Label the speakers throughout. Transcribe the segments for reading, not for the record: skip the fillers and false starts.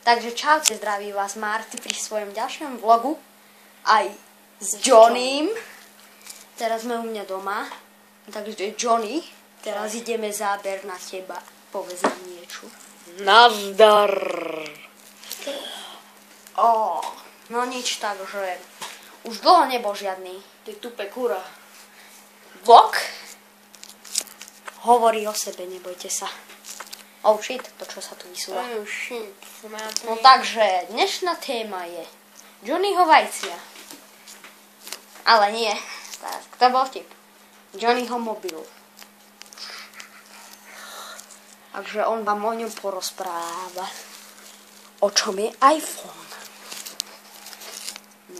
Speaker 1: Takže čaute, zdraví vás Marty pri svojom ďalšom vlogu. Aj s Johnnym. Teraz sme u mňa doma. Takže Johnny, teraz ideme záber na teba. Povedz nám niečo.
Speaker 2: Nazdar.
Speaker 1: No nič, takže už dlho nebol žiadny.
Speaker 2: Ty tupe kura.
Speaker 1: Vlog hovorí o sebe, nebojte sa. Oh shit, to čo sa tu vysúva.
Speaker 2: Oh shit.
Speaker 1: No takže, dnešná téma je Johnnyho vajcia. Ale nie, tak, to bol vtip. Johnnyho mobilu. Takže on vám o ňom porozpráva. O čom je iPhone.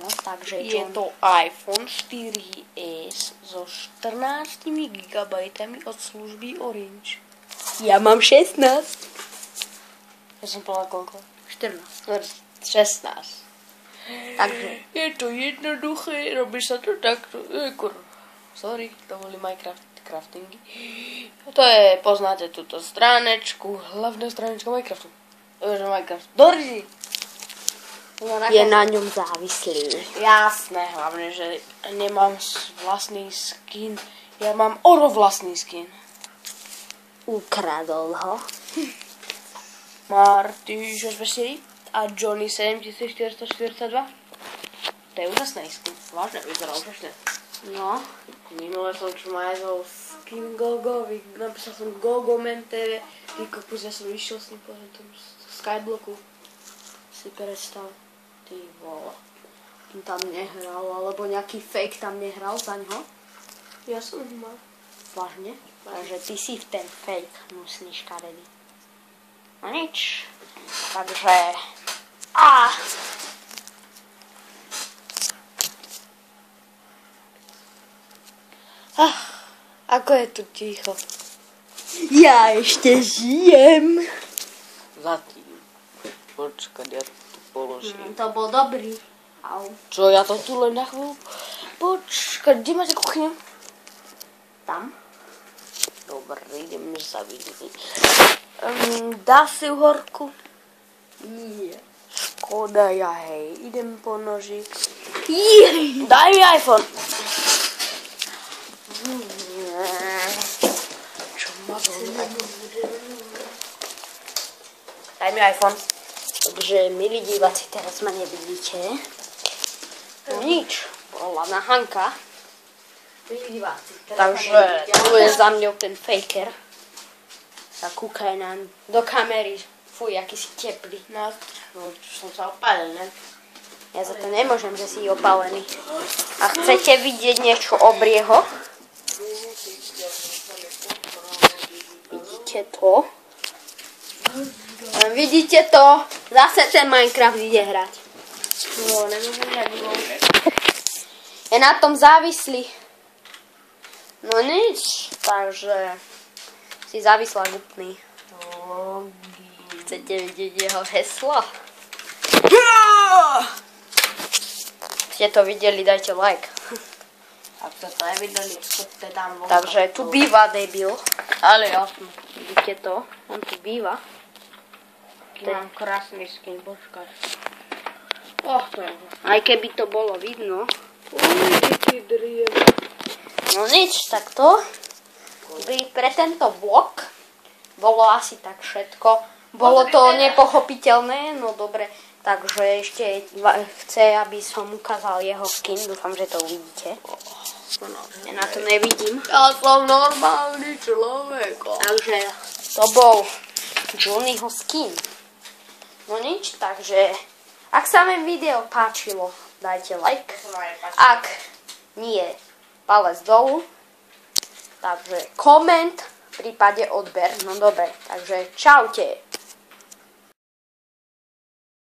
Speaker 1: No, takže
Speaker 2: Je to iPhone 4S so 14 GB od služby Orange.
Speaker 1: Ja mám 16.
Speaker 2: Ja som povedal koľko?
Speaker 1: 14.
Speaker 2: 16.
Speaker 1: Takže.
Speaker 2: Je to jednoduché, robí sa to takto. Sorry, to boli Minecraftingy. To je, poznáte túto stránečku, hlavná stránečka Minecraftu. Minecraft. Dorži!
Speaker 1: Je na ňom závislý.
Speaker 2: Jasné, hlavne, že nemám vlastný skin. Ja mám Oro vlastný skin.
Speaker 1: Ukradol ho.
Speaker 2: Marty 624 a Johnny 7442. To je úžasný skin. Vážne, vyzerá úžasne.
Speaker 1: No.
Speaker 2: Minule som čo majzol skin Gogo, napísal som Gogo TV. Ty kokos, ja som išiel s ním po tom Skyblocku.
Speaker 1: Si predstav. Ty vole. Tam nehral, alebo nejaký fake tam nehral za ňo.
Speaker 2: Ja som ho mal.
Speaker 1: Vážne? Takže ty si v ten fake hnusný škaredý. No nič. Takže...
Speaker 2: Ako je tu ticho?
Speaker 1: Ja ešte žijem.
Speaker 2: Zatím. Počkaj, ja to tu položím.
Speaker 1: To bol dobrý. Au.
Speaker 2: Čo, ja to tu len na chvíľu? Počkaj, kde máte kuchyňu?
Speaker 1: Tam.
Speaker 2: Dobre, ideme sa vidieť. Dá si uhorku?
Speaker 1: Nie.
Speaker 2: Škoda, ja hej. Idem po nožík.
Speaker 1: Jej.
Speaker 2: Daj mi iPhone. Čo ma boli? Daj mi iPhone.
Speaker 1: Takže, milí diváci, teraz ma nevidíte. No nič. Bola nahanka.
Speaker 2: Milí diváci.
Speaker 1: Takže tu je za mňou ten faker. Sa kúkaj nám do kamery. Fuj, aký si teplý.
Speaker 2: No, som sa opálil, ne?
Speaker 1: Ja za to nemôžem, že si opálený. A chcete vidieť niečo obrieho? Vidíte to? Vidíte to? Zase ten Minecraft ide hrať.
Speaker 2: No, nemôžem hrať, nemôžem.
Speaker 1: Je na tom závislý. No nič, takže si závislá gupný. Chcete vidieť jeho heslo? Ste to videli, dajte like.
Speaker 2: Ak to nevideli, vstupte tam vonka.
Speaker 1: Takže tu býva debil.
Speaker 2: Ale jasno.
Speaker 1: Vidíte to? On tu býva.
Speaker 2: Mám krásny skin, počkaj. To je.
Speaker 1: Aj keby to bolo vidno.
Speaker 2: Ty driem.
Speaker 1: No nič, tak to by pre tento vlog bolo asi tak všetko. Bolo to nepochopiteľné, no dobre. Takže ešte chce, aby som ukázal jeho skin. Dúfam, že to uvidíte. Ja na to nevidím.
Speaker 2: Ja som normálny človek.
Speaker 1: Takže to bol Johnnyho skin. No nič, takže ak sa vám video páčilo, dajte like. Ak nie, palec dolu. Takže koment, v prípade odber. No dobre, takže čaute.